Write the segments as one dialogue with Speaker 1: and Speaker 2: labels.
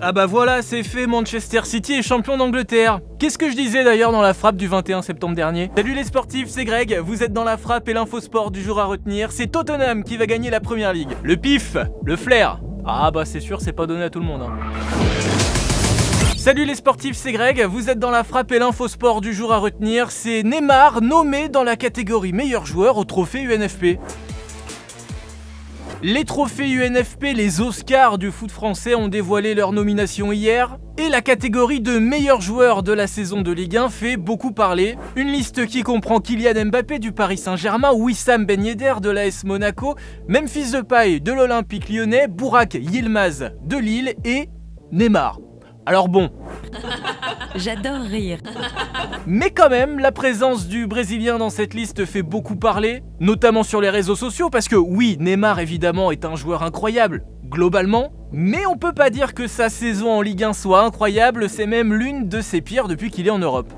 Speaker 1: Ah bah voilà, c'est fait, Manchester City est champion d'Angleterre. Qu'est-ce que je disais d'ailleurs dans la frappe du 21 septembre dernier? Salut les sportifs, c'est Greg, vous êtes dans la frappe et l'infosport du jour à retenir, c'est Tottenham qui va gagner la Première Ligue. Le pif, le flair, ah bah c'est sûr, c'est pas donné à tout le monde. Salut les sportifs, c'est Greg, vous êtes dans la frappe et l'infosport du jour à retenir, c'est Neymar nommé dans la catégorie meilleur joueur au trophée UNFP. Les trophées UNFP, les Oscars du foot français ont dévoilé leur nomination hier, et la catégorie de meilleur joueur de la saison de Ligue 1 fait beaucoup parler. Une liste qui comprend Kylian Mbappé du Paris Saint-Germain, Wissam Ben Yedder de l'AS Monaco, Memphis Depay de l'Olympique Lyonnais, Burak Yilmaz de Lille et Neymar. Alors bon...
Speaker 2: J'adore rire.
Speaker 1: Mais quand même, la présence du Brésilien dans cette liste fait beaucoup parler, notamment sur les réseaux sociaux, parce que oui, Neymar évidemment est un joueur incroyable, globalement, mais on peut pas dire que sa saison en Ligue 1 soit incroyable, c'est même l'une de ses pires depuis qu'il est en Europe.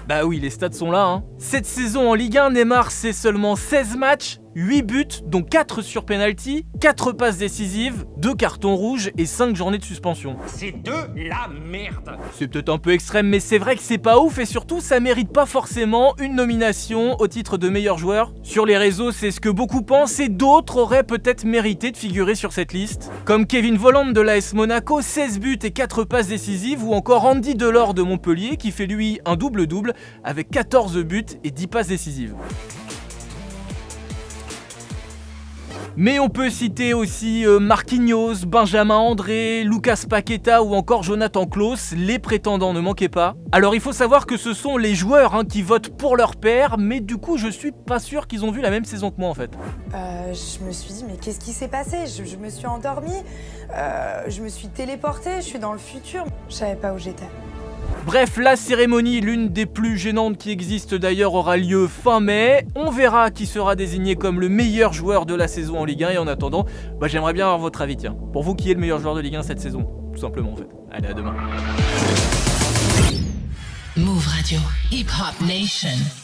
Speaker 1: Bah oui, les stats sont là, hein. Cette saison en Ligue 1, Neymar c'est seulement 16 matchs, 8 buts, dont 4 sur penalty, 4 passes décisives, 2 cartons rouges et 5 journées de suspension.
Speaker 3: C'est de la merde.
Speaker 1: C'est peut-être un peu extrême, mais c'est vrai que c'est pas ouf et surtout ça mérite pas forcément une nomination au titre de meilleur joueur. Sur les réseaux, c'est ce que beaucoup pensent et d'autres auraient peut-être mérité de figurer sur cette liste. Comme Kevin Volland de l'AS Monaco, 16 buts et 4 passes décisives, ou encore Andy Delors de Montpellier qui fait lui un double-double avec 14 buts et 10 passes décisives. Mais on peut citer aussi Marquinhos, Benjamin André, Lucas Paqueta ou encore Jonathan Klaus, les prétendants ne manquaient pas. Alors il faut savoir que ce sont les joueurs qui votent pour leur père, mais du coup je suis pas sûr qu'ils ont vu la même saison que moi en fait.
Speaker 4: Je me suis dit mais qu'est-ce qui s'est passé, je me suis endormie, je me suis téléportée, je suis dans le futur, je savais pas où j'étais.
Speaker 1: Bref, la cérémonie, l'une des plus gênantes qui existent d'ailleurs, aura lieu fin mai. On verra qui sera désigné comme le meilleur joueur de la saison en Ligue 1 et en attendant, j'aimerais bien avoir votre avis, tiens. Pour vous, qui est le meilleur joueur de Ligue 1 cette saison? Tout simplement en fait. Allez, à demain.
Speaker 5: Move Radio, Hip Hop Nation.